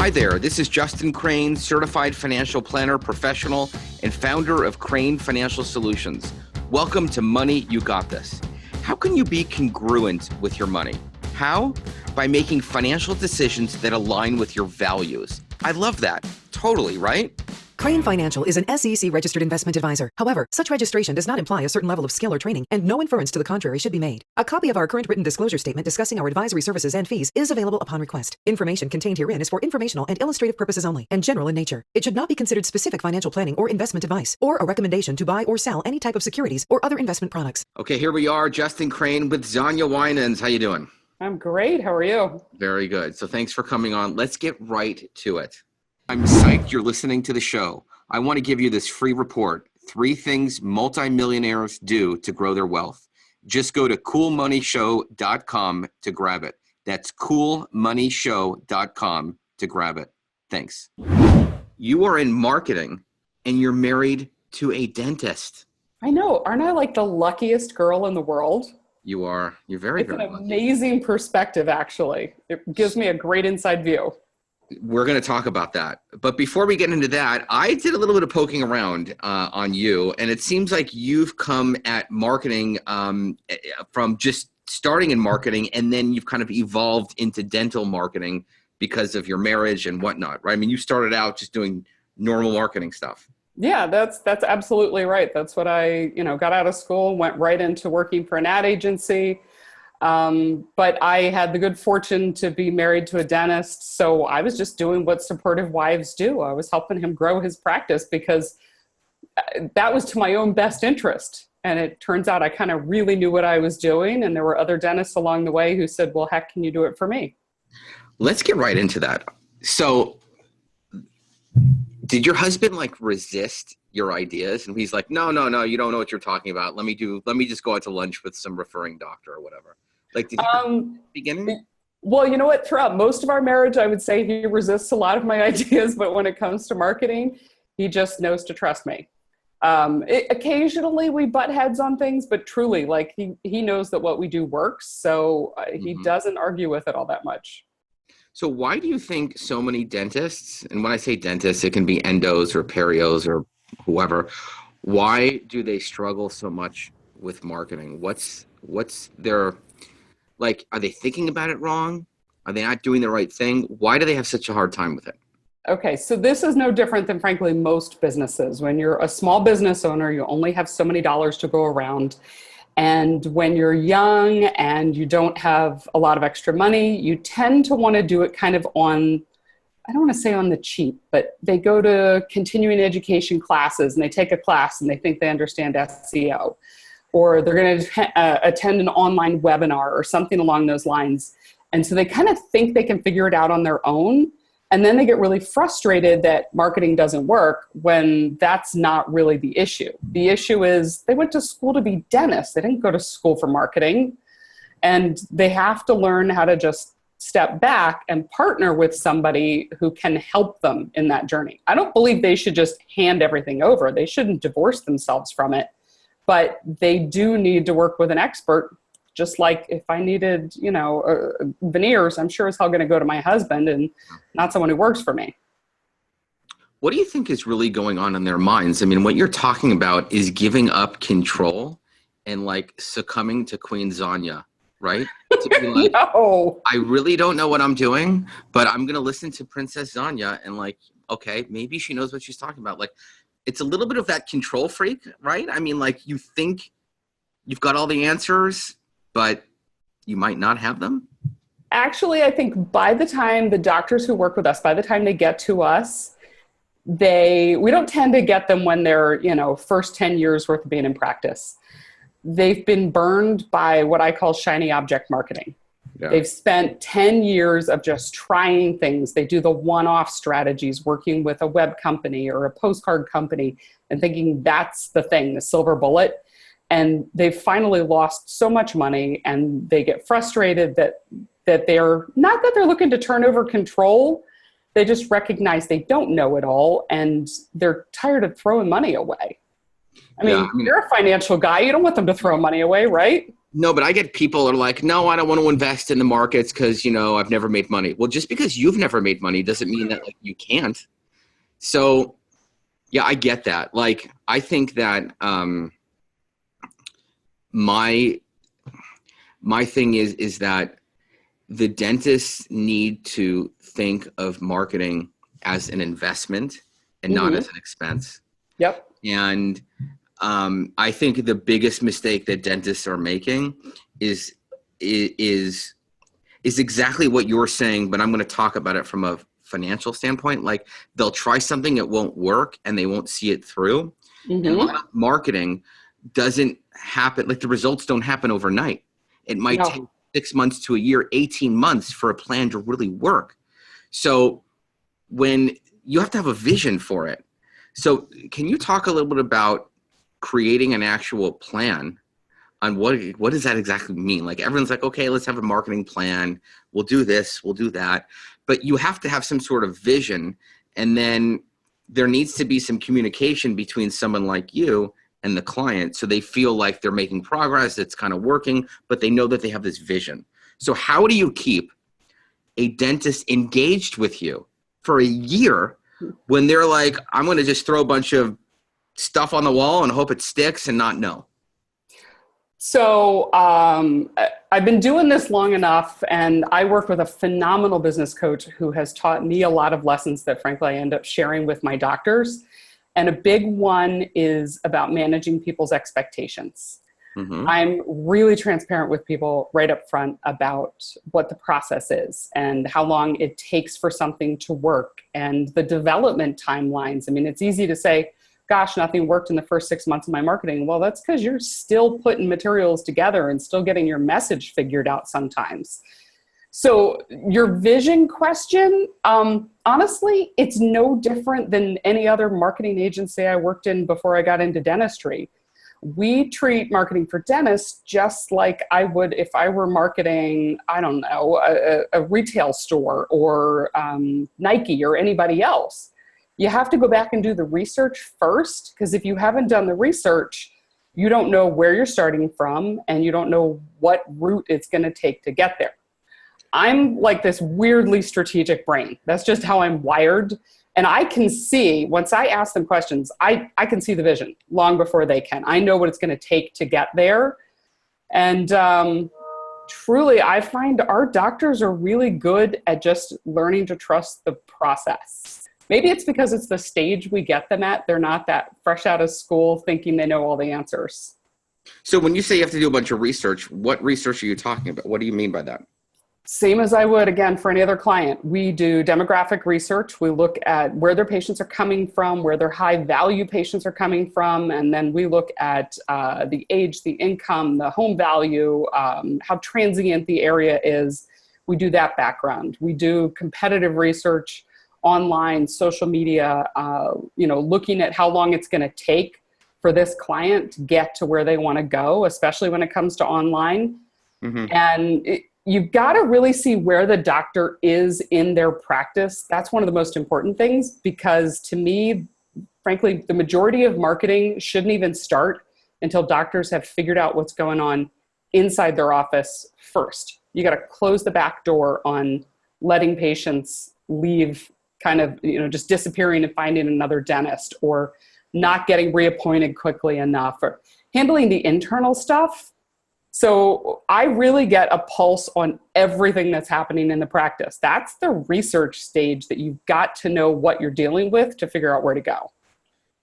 Hi there, this is Justin Crane, certified financial planner, professional, and founder of Crane Financial Solutions. Welcome to Money You Got This. How can you be congruent with your money? How? By making financial decisions that align with your values. I love that. Totally, right? Crane Financial is an SEC-registered investment advisor. However, such registration does not imply a certain level of skill or training, and no inference to the contrary should be made. A copy of our current written disclosure statement discussing our advisory services and fees is available upon request. Information contained herein is for informational and illustrative purposes only, and general in nature. It should not be considered specific financial planning or investment advice, or a recommendation to buy or sell any type of securities or other investment products. Okay, here we are, Justin Crane with Zanya Winans. How you doing? I'm great. How are you? Very good. So thanks for coming on. Let's get right to it. I'm psyched you're listening to the show. I want to give you this free report, 3 things multimillionaires do to grow their wealth. Just go to coolmoneyshow.com to grab it. That's coolmoneyshow.com to grab it. Thanks. You are in marketing and you're married to a dentist. I know. Aren't I like the luckiest girl in the world? You are. You're very, very lucky. It's an amazing perspective, actually. It gives me a great inside view. We're going to talk about that. But before we get into that, I did a little bit of poking around on you, and it seems like you've come at marketing from just starting in marketing, and then you've kind of evolved into dental marketing because of your marriage and whatnot, right? I mean, you started out just doing normal marketing stuff. Yeah, that's absolutely right. That's what I, got out of school, went right into working for an ad agency. But I had the good fortune to be married to a dentist. So I was just doing what supportive wives do. I was helping him grow his practice because that was to my own best interest. And it turns out I kind of really knew what I was doing. And there were other dentists along the way who said, well, heck, can you do it for me? Let's get right into that. So did your husband resist your ideas? And he's like, no, you don't know what you're talking about. Let me just go out to lunch with some referring doctor or whatever. Did you beginning? Well, you know what? Throughout most of our marriage, I would say he resists a lot of my ideas, but when it comes to marketing, he just knows to trust me. Occasionally we butt heads on things, but truly, he knows that what we do works, so he doesn't argue with it all that much. So why do you think so many dentists, and when I say dentists, it can be endos or perios or whoever, why do they struggle so much with marketing? What's their, are they thinking about it wrong? Are they not doing the right thing? Why do they have such a hard time with it? Okay, so this is no different than, frankly, most businesses. When you're a small business owner, you only have so many dollars to go around. And when you're young and you don't have a lot of extra money, you tend to want to do it kind of on, I don't want to say on the cheap, but they go to continuing education classes and they take a class and they think they understand SEO. Or they're going to attend an online webinar or something along those lines. And so they kind of think they can figure it out on their own. And then they get really frustrated that marketing doesn't work when that's not really the issue. The issue is they went to school to be dentists. They didn't go to school for marketing. And they have to learn how to just step back and partner with somebody who can help them in that journey. I don't believe they should just hand everything over. They shouldn't divorce themselves from it. But they do need to work with an expert, just like if I needed, veneers, I'm sure as hell going to go to my husband and not someone who works for me. What do you think is really going on in their minds? I mean, what you're talking about is giving up control and succumbing to Queen Zanya, right? To be No. I really don't know what I'm doing, but I'm going to listen to Princess Zanya and okay, maybe she knows what she's talking about. It's a little bit of that control freak, right? I mean, you think you've got all the answers, but you might not have them. Actually, I think by the time the doctors who work with us, by the time they get to us, we don't tend to get them when they're, first 10 years worth of being in practice. They've been burned by what I call shiny object marketing. Yeah. They've spent 10 years of just trying things. They do the one-off strategies, working with a web company or a postcard company and thinking that's the thing, the silver bullet. And they've finally lost so much money and they get frustrated that they're not that they're looking to turn over control. They just recognize they don't know it all and they're tired of throwing money away. I mean, you're a financial guy. You don't want them to throw money away, right? No, but I get people are like, no, I don't want to invest in the markets because, I've never made money. Well, just because you've never made money doesn't mean that like you can't. So yeah, I get that. Like, I think that my thing is that the dentists need to think of marketing as an investment and not as an expense. Yep. And I think the biggest mistake that dentists are making is exactly what you're saying, but I'm going to talk about it from a financial standpoint. Like, they'll try something, it won't work, and they won't see it through. And a lot of marketing doesn't happen. Like, the results don't happen overnight. It might take 6 months to a year, 18 months for a plan to really work. So when you have to have a vision for it. So can you talk a little bit about creating an actual plan on what does that exactly mean? Like, everyone's like, okay, let's have a marketing plan. We'll do this, we'll do that. But you have to have some sort of vision. And then there needs to be some communication between someone like you and the client, so they feel like they're making progress, it's kind of working, but they know that they have this vision. So how do you keep a dentist engaged with you for a year when they're like, I'm going to just throw a bunch of stuff on the wall and hope it sticks and not know? So I've been doing this long enough, and I work with a phenomenal business coach who has taught me a lot of lessons that, frankly, I end up sharing with my doctors. And a big one is about managing people's expectations. I'm really transparent with people right up front about what the process is and how long it takes for something to work and the development timelines. I mean, it's easy to say, gosh, nothing worked in the first 6 months of my marketing. Well, that's because you're still putting materials together and still getting your message figured out sometimes. So your vision question, honestly, it's no different than any other marketing agency I worked in before I got into dentistry. We treat marketing for dentists just like I would if I were marketing, I don't know, a retail store or Nike or anybody else. You have to go back and do the research first, because if you haven't done the research, you don't know where you're starting from and you don't know what route it's going to take to get there. I'm like this weirdly strategic brain. That's just how I'm wired. And I can see, once I ask them questions, I can see the vision long before they can. I know what it's going to take to get there. And truly, I find our doctors are really good at just learning to trust the process. Maybe it's because it's the stage we get them at. They're not that fresh out of school thinking they know all the answers. So when you say you have to do a bunch of research, what research are you talking about? What do you mean by that? Same as I would, again, for any other client. We do demographic research. We look at where their patients are coming from, where their high value patients are coming from, and then we look at the age, the income, the home value, how transient the area is. We do that background. We do competitive research online, social media, looking at how long it's going to take for this client to get to where they want to go, especially when it comes to online. And you've got to really see where the doctor is in their practice. That's one of the most important things, because to me, frankly, the majority of marketing shouldn't even start until doctors have figured out what's going on inside their office first. You got to close the back door on letting patients leave, kind of, just disappearing and finding another dentist, or not getting reappointed quickly enough, or handling the internal stuff. So I really get a pulse on everything that's happening in the practice. That's the research stage that you've got to know what you're dealing with to figure out where to go.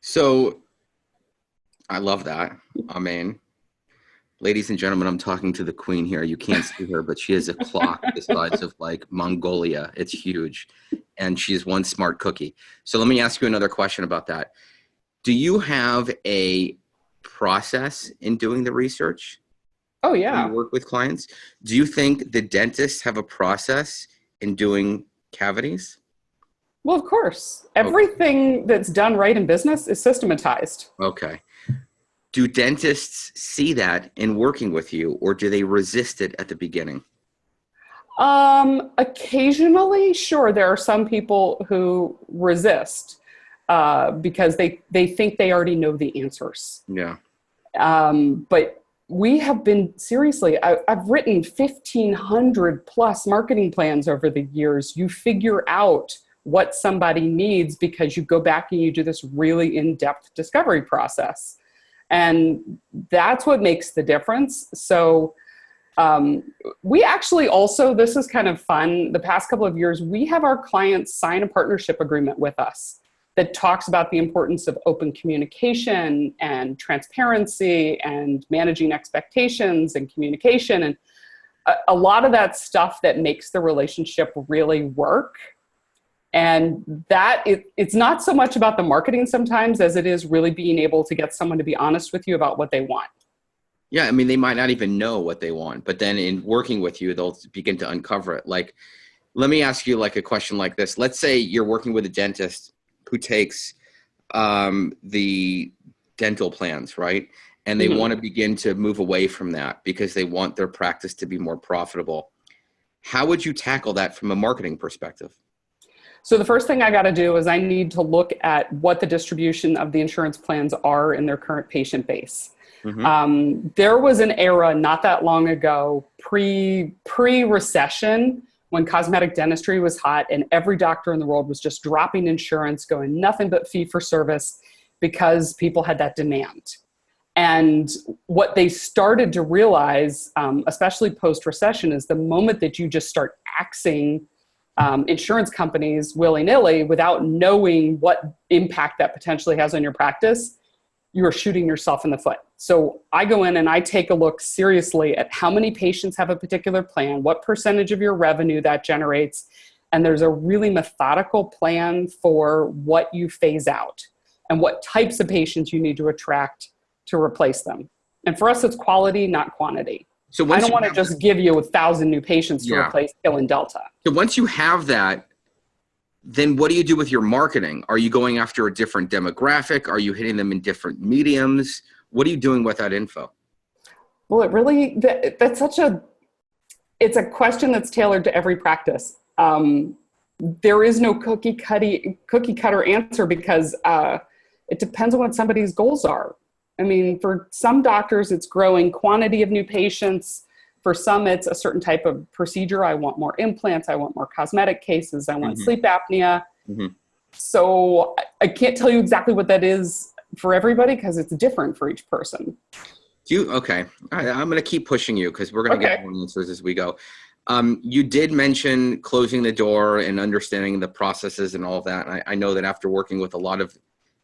So I love that. I mean, ladies and gentlemen, I'm talking to the queen here. You can't see her, but she has a clock the size of like Mongolia. It's huge. And she's one smart cookie. So let me ask you another question about that. Do you have a process in doing the research? Oh, yeah. You work with clients. Do you think the dentists have a process in doing cavities? Well, of course. Everything that's done right in business is systematized. Okay. Do dentists see that in working with you, or do they resist it at the beginning? Occasionally, sure. There are some people who resist because they think they already know the answers. Yeah. But we have been, seriously, I've written 1,500 plus marketing plans over the years. You figure out what somebody needs because you go back and you do this really in-depth discovery process. And that's what makes the difference. So we actually also, this is kind of fun, the past couple of years, we have our clients sign a partnership agreement with us that talks about the importance of open communication and transparency and managing expectations and communication, and a lot of that stuff that makes the relationship really work. And that it's not so much about the marketing sometimes as it is really being able to get someone to be honest with you about what they want. Yeah, I mean, they might not even know what they want, but then in working with you, they'll begin to uncover it. Like, let me ask you like a question like this. Let's say you're working with a dentist who takes the dental plans, right? And they want to begin to move away from that because they want their practice to be more profitable. How would you tackle that from a marketing perspective? So the first thing I got to do is I need to look at what the distribution of the insurance plans are in their current patient base. There was an era not that long ago, pre-recession, when cosmetic dentistry was hot and every doctor in the world was just dropping insurance, going nothing but fee for service because people had that demand. And what they started to realize, especially post-recession, is the moment that you just start axing insurance companies willy-nilly without knowing what impact that potentially has on your practice, you are shooting yourself in the foot. So I go in and I take a look seriously at how many patients have a particular plan, what percentage of your revenue that generates, and there's a really methodical plan for what you phase out and what types of patients you need to attract to replace them. And for us, it's quality, not quantity. So I don't want to just give you 1,000 new patients to replace Kill and Delta. So once you have that, then what do you do with your marketing? Are you going after a different demographic? Are you hitting them in different mediums? What are you doing with that info? Well, it really, it's a question that's tailored to every practice. There is no cookie cutter answer because it depends on what somebody's goals are. I mean, for some doctors, it's growing quantity of new patients. For some, it's a certain type of procedure. I want more implants. I want more cosmetic cases. I want sleep apnea. So I can't tell you exactly what that is for everybody because it's different for each person. Okay. All right. I'm going to keep pushing you because we're going to get more answers as we go. You did mention closing the door and understanding the processes and all of that. And I know that after working with a lot of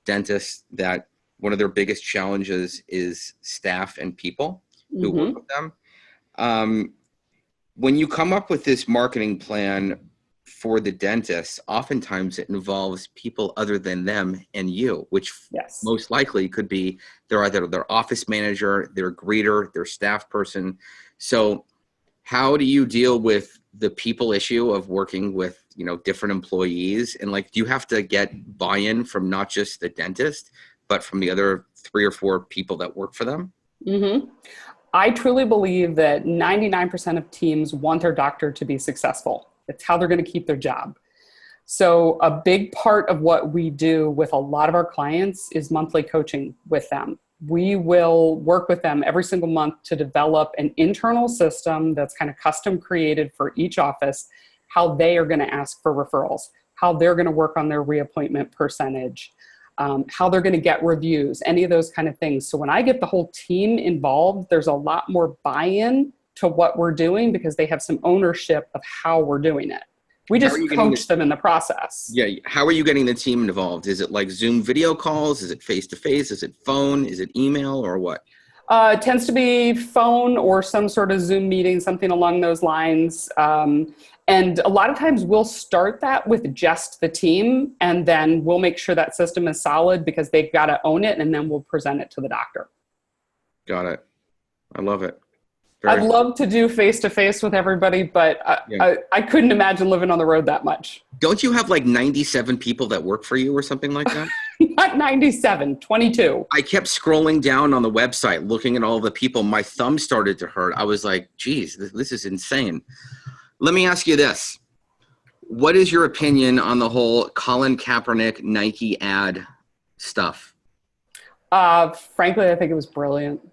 dentists that one of their biggest challenges is staff and people who work with them. When you come up with this marketing plan for the dentist, oftentimes it involves people other than them and you, which most likely could be either their office manager, their greeter, their staff person. So how do you deal with the people issue of working with, different employees? And do you have to get buy-in from not just the dentist, but from the other 3 or 4 people that work for them? I truly believe that 99% of teams want their doctor to be successful. It's how they're going to keep their job. So a big part of what we do with a lot of our clients is monthly coaching with them. We will work with them every single month to develop an internal system that's kind of custom created for each office, how they are going to ask for referrals, how they're going to work on their reappointment percentage, how they're going to get reviews, any of those kind of things. So when I get the whole team involved, there's a lot more buy-in to what we're doing because they have some ownership of how we're doing it. We just coach them in the process. Yeah. How are you getting the team involved? Is it like Zoom video calls? Is it face-to-face? Is it phone? Is it email or what? It tends to be phone or some sort of Zoom meeting, something along those lines. And a lot of times we'll start that with just the team, and then we'll make sure that system is solid because they've got to own it, and then we'll present it to the doctor. Got it. I love it. I'd love to do face-to-face with everybody, but I couldn't imagine living on the road that much. Don't you have 97 people that work for you or something like that? Not 97, 22. I kept scrolling down on the website, looking at all the people. My thumb started to hurt. I was like, geez, this is insane. Let me ask you this. What is your opinion on the whole Colin Kaepernick Nike ad stuff? Frankly, I think it was brilliant.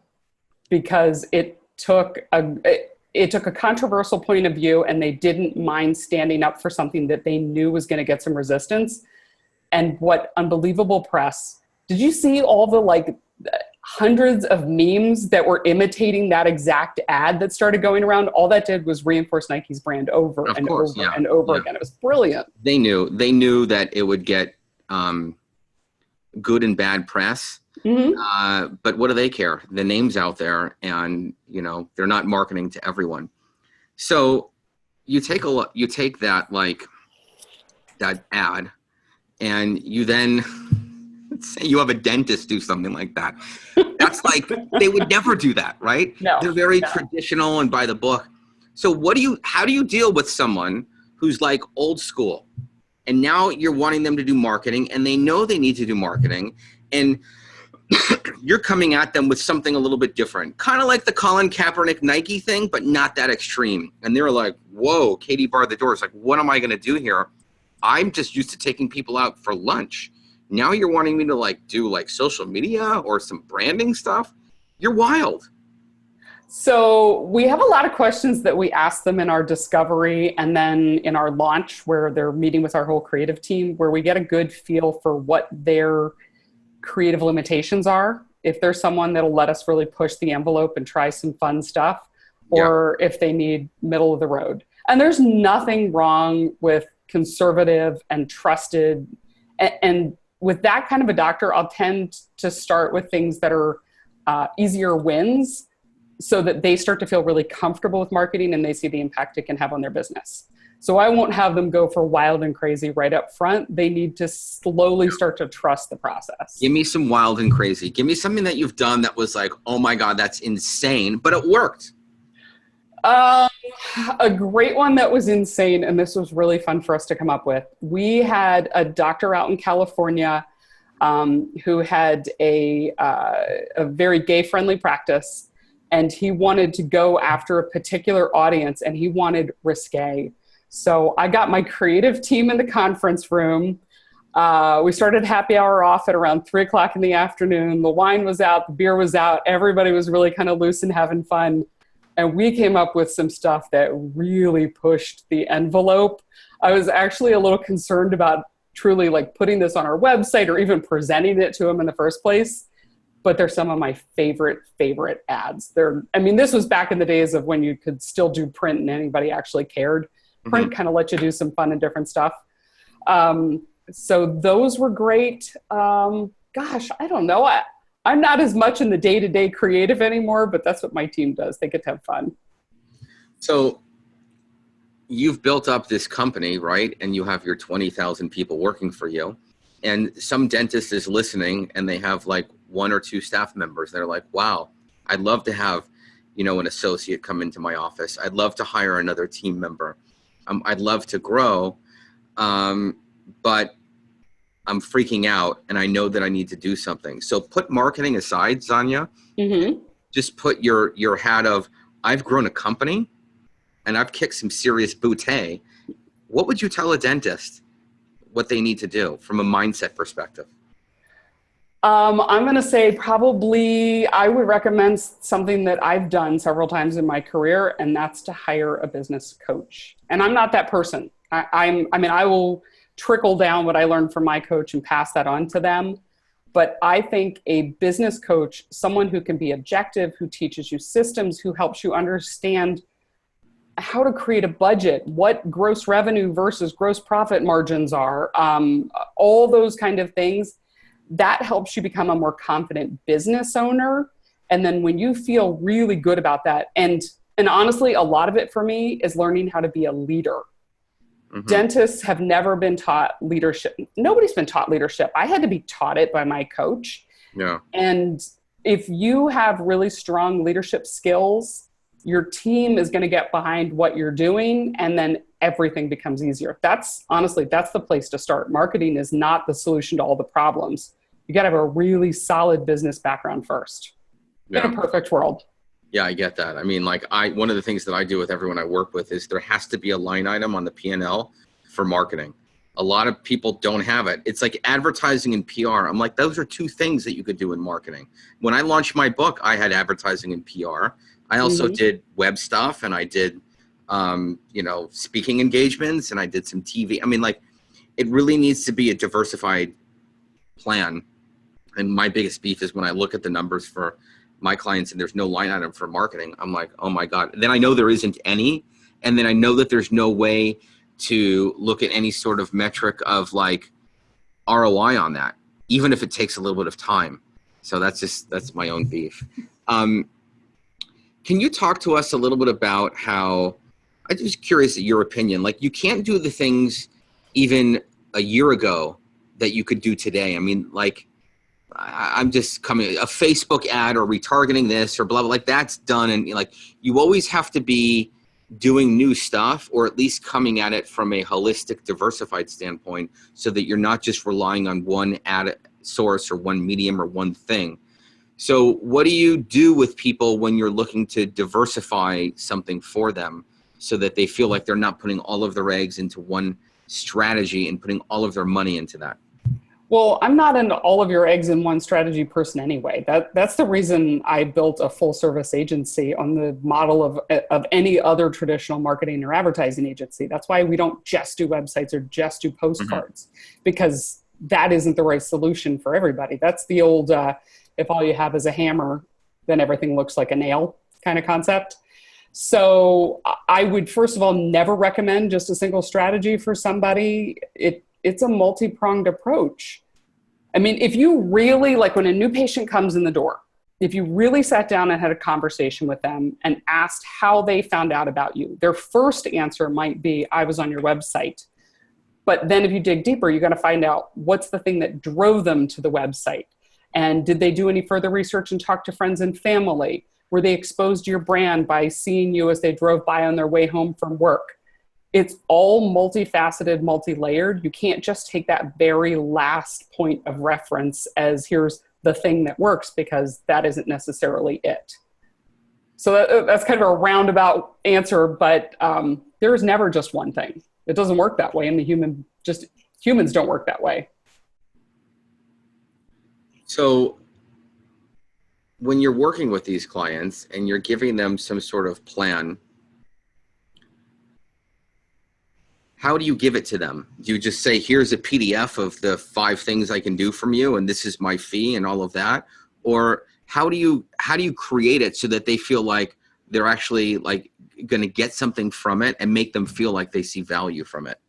because it took a controversial point of view, and they didn't mind standing up for something that they knew was going to get some resistance. And what unbelievable press. Did you see all the like hundreds of memes that were imitating that exact ad that started going around? All that did was reinforce Nike's brand over and over and over again. It was brilliant. They knew that it would get good and bad press. Mm-hmm. But what do they care? The name's out there, and they're not marketing to everyone. So you take that that ad, and you then say you have a dentist do something like that. That's like, they would never do that, right? No, they're very traditional and by the book. So how do you deal with someone who's like old school, and now you're wanting them to do marketing, and they know they need to do marketing, and you're coming at them with something a little bit different, kind of like the Colin Kaepernick Nike thing, but not that extreme. And they were like, whoa, Katie barred the doors. Like, what am I going to do here? I'm just used to taking people out for lunch. Now you're wanting me to do social media or some branding stuff. You're wild. So we have a lot of questions that we ask them in our discovery and then in our launch, where they're meeting with our whole creative team, where we get a good feel for what their creative limitations are. If there's someone that'll let us really push the envelope and try some fun stuff, or if they need middle of the road. And there's nothing wrong with conservative and trusted. And with that kind of a doctor, I'll tend to start with things that are easier wins, so that they start to feel really comfortable with marketing and they see the impact it can have on their business. So I won't have them go for wild and crazy right up front. They need to slowly start to trust the process. Give me some wild and crazy. Give me something that you've done that was like, oh my God, that's insane, but it worked. A great one that was insane, and this was really fun for us to come up with. We had a doctor out in California who had a very gay-friendly practice, and he wanted to go after a particular audience, and he wanted risque. So I got my creative team in the conference room. We started happy hour off at around 3:00 in the afternoon. The wine was out, the beer was out. Everybody was really kind of loose and having fun. And we came up with some stuff that really pushed the envelope. I was actually a little concerned about truly putting this on our website or even presenting it to them in the first place. But they're some of my favorite ads. This was back in the days of when you could still do print and anybody actually cared. Print kind of let you do some fun and different stuff. So those were great. Gosh, I don't know. I'm not as much in the day-to-day creative anymore, but that's what my team does. They get to have fun. So you've built up this company, right? And you have your 20,000 people working for you. And some dentist is listening and they have one or two staff members. They're like, wow, I'd love to have, an associate come into my office. I'd love to hire another team member. I'd love to grow, but I'm freaking out and I know that I need to do something. So put marketing aside, Zanya. Mm-hmm. Just put your hat of, I've grown a company and I've kicked some serious booty. What would you tell a dentist what they need to do from a mindset perspective? I'm going to say probably I would recommend something that I've done several times in my career, and that's to hire a business coach. And I'm not that person. I will trickle down what I learned from my coach and pass that on to them. But I think a business coach, someone who can be objective, who teaches you systems, who helps you understand how to create a budget, what gross revenue versus gross profit margins are, all those kind of things, that helps you become a more confident business owner. And then when you feel really good about that, and honestly, a lot of it for me is learning how to be a leader. Mm-hmm. Dentists have never been taught leadership. Nobody's been taught leadership. I had to be taught it by my coach. Yeah. And if you have really strong leadership skills, your team is going to get behind what you're doing, and then everything becomes easier. That's the place to start. Marketing is not the solution to all the problems. You got to have a really solid business background first. Yeah. In a perfect world. Yeah, I get that. One of the things that I do with everyone I work with is there has to be a line item on the P&L for marketing. A lot of people don't have it. It's like advertising and PR. I'm like, those are two things that you could do in marketing. When I launched my book, I had advertising and PR. I also did web stuff, and I did, speaking engagements, and I did some TV. I mean, like, it really needs to be a diversified plan. And my biggest beef is when I look at the numbers for my clients and there's no line item for marketing, I'm like, oh my God. Then I know there isn't any. And then I know that there's no way to look at any sort of metric of like ROI on that, even if it takes a little bit of time. So that's my own beef. Can you talk to us a little bit about how, I'm just curious at your opinion, like you can't do the things even a year ago that you could do today. I mean, like, I'm just coming, a Facebook ad or retargeting this or blah, blah, like that's done. And like, you always have to be doing new stuff, or at least coming at it from a holistic, diversified standpoint, so that you're not just relying on one ad source or one medium or one thing. So what do you do with people when you're looking to diversify something for them so that they feel like they're not putting all of their eggs into one strategy and putting all of their money into that? Well, I'm not an all of your eggs in one strategy person anyway. That's the reason I built a full service agency on the model of any other traditional marketing or advertising agency. That's why we don't just do websites or just do postcards, because that isn't the right solution for everybody. That's the old, if all you have is a hammer, then everything looks like a nail kind of concept. So I would, first of all, never recommend just a single strategy for somebody. It's a multi-pronged approach. I mean, if you really, like when a new patient comes in the door, if you really sat down and had a conversation with them and asked how they found out about you, their first answer might be, I was on your website. But then if you dig deeper, you're going to find out what's the thing that drove them to the website. And did they do any further research and talk to friends and family? Were they exposed to your brand by seeing you as they drove by on their way home from work? It's all multifaceted, multi-layered. You can't just take that very last point of reference as here's the thing that works, because that isn't necessarily it. So that's kind of a roundabout answer, but there's never just one thing. It doesn't work that way, and humans don't work that way. So when you're working with these clients and you're giving them some sort of plan, how do you give it to them? Do you just say, here's a PDF of the 5 things I can do from you, and this is my fee and all of that? Or how do you create it so that they feel like they're actually like going to get something from it and make them feel like they see value from it?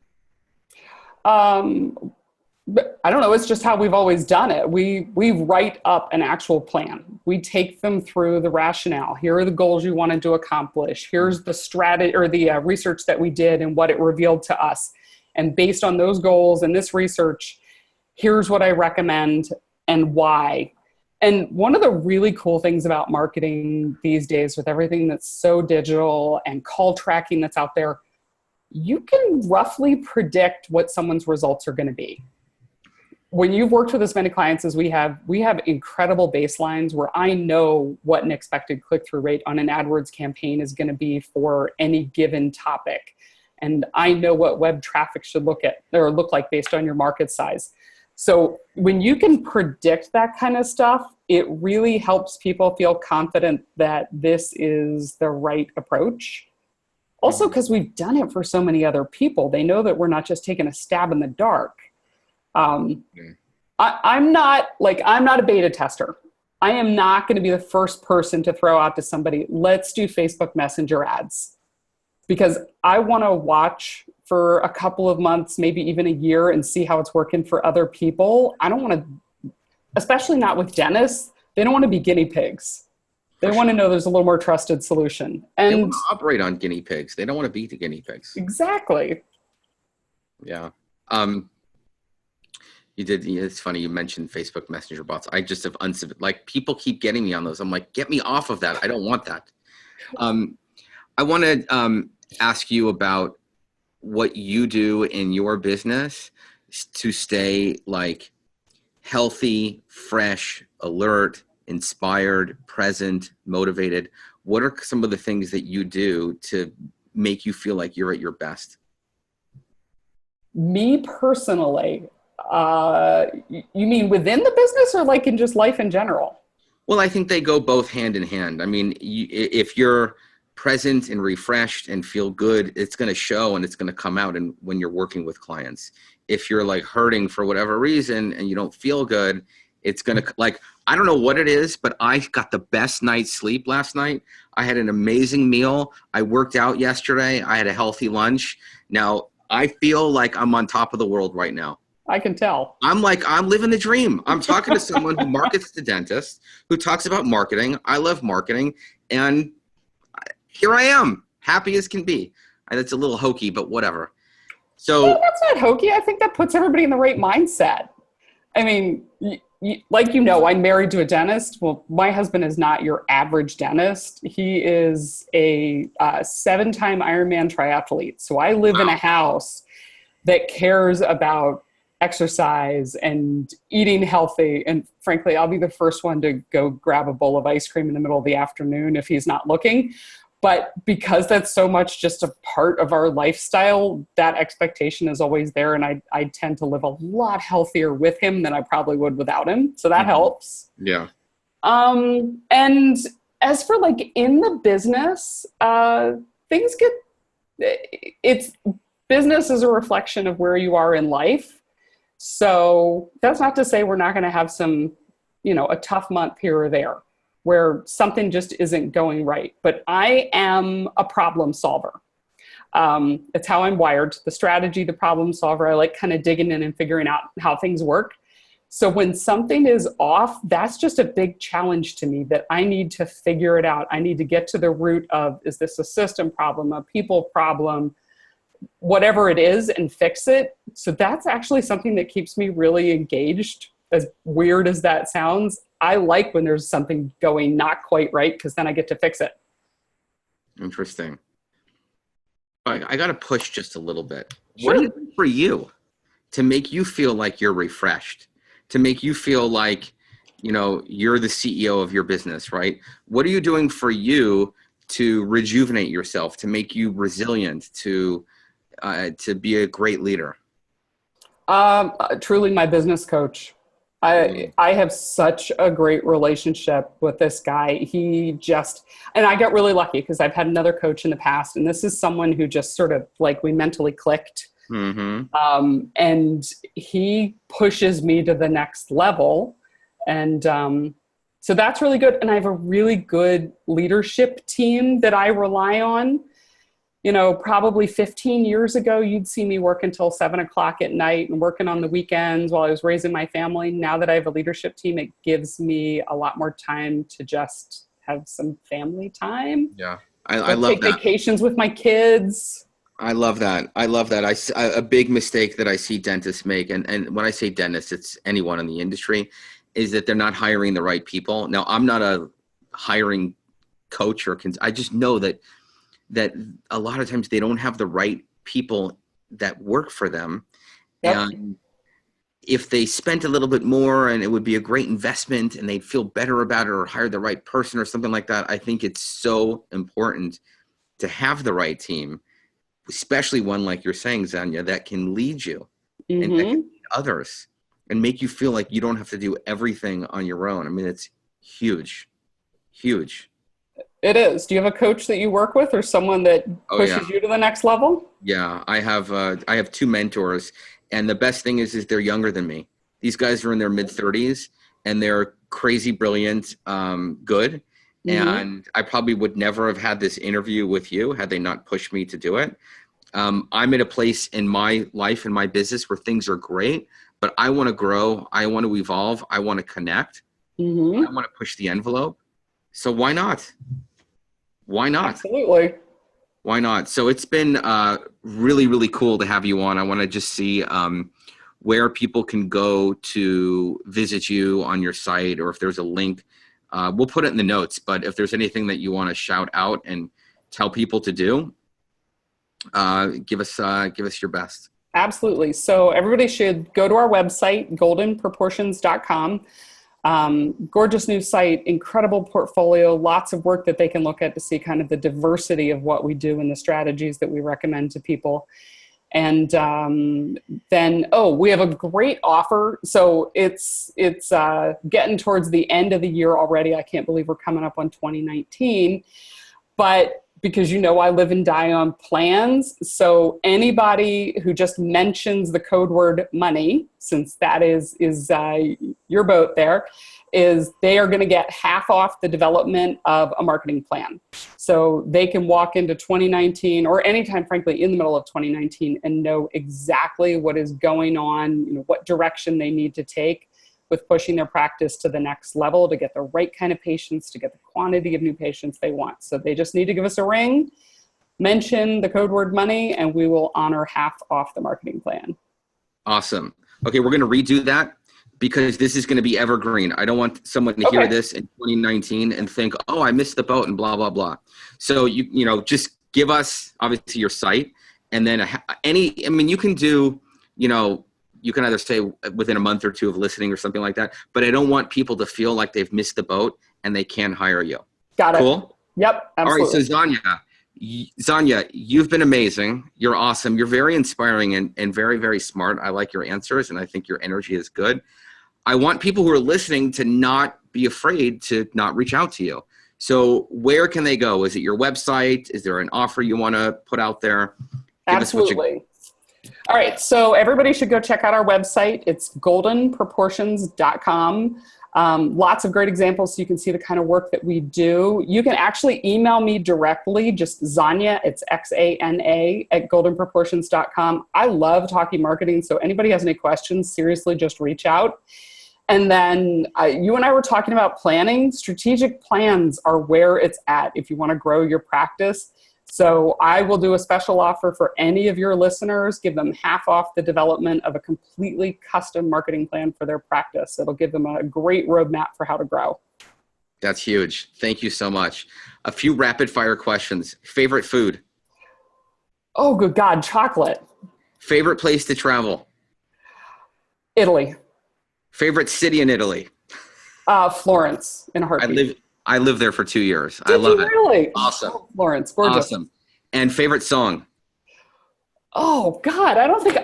But I don't know. It's just how we've always done it. We write up an actual plan. We take them through the rationale. Here are the goals you wanted to accomplish. Here's the strategy or the research that we did and what it revealed to us. And based on those goals and this research, here's what I recommend and why. And one of the really cool things about marketing these days, with everything that's so digital and call tracking that's out there, you can roughly predict what someone's results are going to be. When you've worked with as many clients as we have incredible baselines where I know what an expected click-through rate on an AdWords campaign is going to be for any given topic. And I know what web traffic should look like based on your market size. So when you can predict that kind of stuff, it really helps people feel confident that this is the right approach. Also, because we've done it for so many other people, they know that we're not just taking a stab in the dark. I'm not a beta tester. I am not going to be the first person to throw out to somebody, let's do Facebook Messenger ads, because I want to watch for a couple of months, maybe even a year, and see how it's working for other people. I don't want to, especially not with dentists. They don't want to be guinea pigs. They want to know there's a little more trusted solution. And they want to operate on guinea pigs. They don't want to be the guinea pigs. Exactly. Yeah. It's funny you mentioned Facebook Messenger bots. I just have like people keep getting me on those. I'm like, get me off of that. I don't want that. I want to ask you about what you do in your business to stay like healthy, fresh, alert, inspired, present, motivated. What are some of the things that you do to make you feel like you're at your best? Me personally, you mean within the business or like in just life in general? Well, I think they go both hand in hand. I mean, if you're present and refreshed and feel good, it's going to show and it's going to come out and when you're working with clients. If you're like hurting for whatever reason and you don't feel good, it's going to like, I don't know what it is, but I got the best night's sleep last night. I had an amazing meal. I worked out yesterday. I had a healthy lunch. Now I feel like I'm on top of the world right now. I can tell. I'm living the dream. I'm talking to someone who markets to dentists, who talks about marketing. I love marketing. And here I am, happy as can be. That's a little hokey, but whatever. So No, that's not hokey. I think that puts everybody in the right mindset. I mean, like, I'm married to a dentist. Well, my husband is not your average dentist. He is a 7-time Ironman triathlete. So I live in a house that cares about exercise and eating healthy. And frankly, I'll be the first one to go grab a bowl of ice cream in the middle of the afternoon if he's not looking. But because that's so much just a part of our lifestyle, that expectation is always there. And I tend to live a lot healthier with him than I probably would without him. So that helps. yeah. And as for like in the business, things business is a reflection of where you are in life. So that's not to say we're not going to have some, a tough month here or there where something just isn't going right. But I am a problem solver. It's how I'm wired. The strategy, the problem solver, I like kind of digging in and figuring out how things work. So when something is off, that's just a big challenge to me that I need to figure it out. I need to get to the root of, is this a system problem, a people problem, whatever it is, and fix it. So that's actually something that keeps me really engaged. As weird as that sounds, I like when there's something going not quite right because then I get to fix it. Interesting. I got to push just a little bit. Sure. What do you do for you to make you feel like you're refreshed, to make you feel like, you're the CEO of your business, right? What are you doing for you to rejuvenate yourself, to make you resilient, to be a great leader? Truly my business coach. I have such a great relationship with this guy. And I got really lucky because I've had another coach in the past, and this is someone who just sort of like we mentally clicked. Mm-hmm. And he pushes me to the next level. And so that's really good. And I have a really good leadership team that I rely on. Probably 15 years ago, you'd see me work until 7:00 at night and working on the weekends while I was raising my family. Now that I have a leadership team, it gives me a lot more time to just have some family time. Yeah. I love take that. Vacations with my kids. I love that. A big mistake that I see dentists make, and when I say dentists, it's anyone in the industry, is that they're not hiring the right people. Now, I'm not a hiring coach I just know that a lot of times they don't have the right people that work for them. Yep. And if they spent a little bit more and it would be a great investment and they'd feel better about it or hire the right person or something like that, I think it's so important to have the right team, especially one like you're saying, Xenia, that can lead you and that can lead others and make you feel like you don't have to do everything on your own. I mean, it's huge, huge. It is. Do you have a coach that you work with or someone that pushes you to the next level? Yeah, I have 2 mentors, and the best thing is they're younger than me. These guys are in their mid-30s, and they're crazy brilliant, good. Mm-hmm. And I probably would never have had this interview with you had they not pushed me to do it. I'm at a place in my life and my business where things are great, but I want to grow. I want to evolve. I want to connect. Mm-hmm. I want to push the envelope. So why not? Why not? Absolutely. Why not? So it's been really, really cool to have you on. I want to just see where people can go to visit you on your site, or if there's a link. We'll put it in the notes, but if there's anything that you want to shout out and tell people to do, give us your best. Absolutely. So everybody should go to our website, goldenproportions.com. Gorgeous new site, incredible portfolio, lots of work that they can look at to see kind of the diversity of what we do and the strategies that we recommend to people. And then, we have a great offer. So it's getting towards the end of the year already. I can't believe we're coming up on 2019. But because I live and die on plans. So anybody who just mentions the code word money, since that is your boat there, is they are going to get half off the development of a marketing plan. So they can walk into 2019 or anytime, frankly, in the middle of 2019 and know exactly what is going on, what direction they need to take with pushing their practice to the next level to get the right kind of patients, to get the quantity of new patients they want. So they just need to give us a ring, mention the code word money, and we will honor half off the marketing plan. Awesome. Okay, we're going to redo that because this is going to be evergreen. I don't want someone to hear this in 2019 and think, oh, I missed the boat and blah, blah, blah. So, just give us, obviously, your site. And then you can do, you can either say within a month or two of listening or something like that, but I don't want people to feel like they've missed the boat and they can't hire you. Got it. Cool? Yep, absolutely. All right, so Zanya, you've been amazing. You're awesome. You're very inspiring and very, very smart. I like your answers, and I think your energy is good. I want people who are listening to not be afraid to not reach out to you. So where can they go? Is it your website? Is there an offer you want to put out there? Absolutely. All right, so everybody should go check out our website. It's goldenproportions.com. Lots of great examples so you can see the kind of work that we do. You can actually email me directly, just Zanya, it's Xana at goldenproportions.com. I love talking marketing, so anybody has any questions, seriously, just reach out. And then you and I were talking about planning. Strategic plans are where it's at if you want to grow your practice. So I will do a special offer for any of your listeners, give them half off the development of a completely custom marketing plan for their practice. It'll give them a great roadmap for how to grow. That's huge. Thank you so much. A few rapid fire questions. Favorite food? Oh, good God, chocolate. Favorite place to travel? Italy. Favorite city in Italy? Florence, in a heartbeat. I lived there for 2 years. Did I love you it. Really? Awesome. Oh, Florence, gorgeous. Awesome. And favorite song? Oh God, I don't think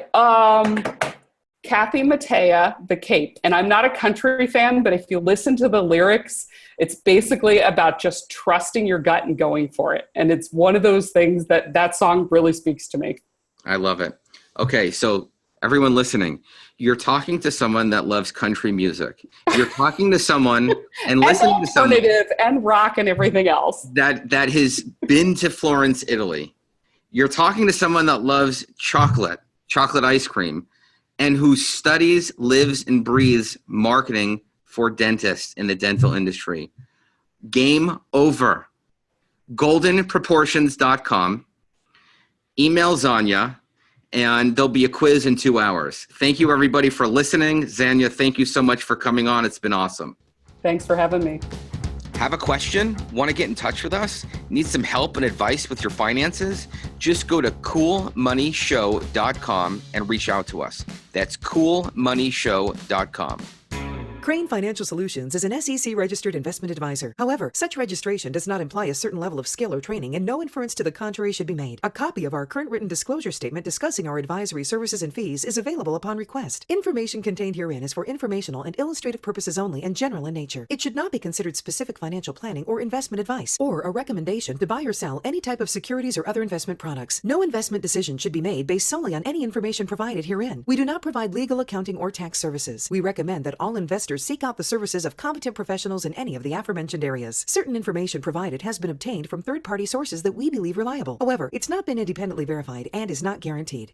Kathy Mattea, The Cape. And I'm not a country fan, but if you listen to the lyrics, it's basically about just trusting your gut and going for it. And it's one of those things that song really speaks to me. I love it. Okay, so everyone listening, you're talking to someone that loves country music. You're talking to someone and listening to someone alternative and rock and everything else that has been to Florence, Italy. You're talking to someone that loves chocolate ice cream, and who studies, lives, and breathes marketing for dentists in the dental industry. Game over. goldenproportions.com. Email Zanya. And there'll be a quiz in 2 hours. Thank you, everybody, for listening. Zanya, thank you so much for coming on. It's been awesome. Thanks for having me. Have a question? Want to get in touch with us? Need some help and advice with your finances? Just go to coolmoneyshow.com and reach out to us. That's coolmoneyshow.com. Crane Financial Solutions is an SEC-registered investment advisor. However, such registration does not imply a certain level of skill or training, and no inference to the contrary should be made. A copy of our current written disclosure statement discussing our advisory services and fees is available upon request. Information contained herein is for informational and illustrative purposes only and general in nature. It should not be considered specific financial planning or investment advice, or a recommendation to buy or sell any type of securities or other investment products. No investment decision should be made based solely on any information provided herein. We do not provide legal, accounting, or tax services. We recommend that all investors seek out the services of competent professionals in any of the aforementioned areas. Certain information provided has been obtained from third-party sources that we believe reliable. However, it's not been independently verified and is not guaranteed.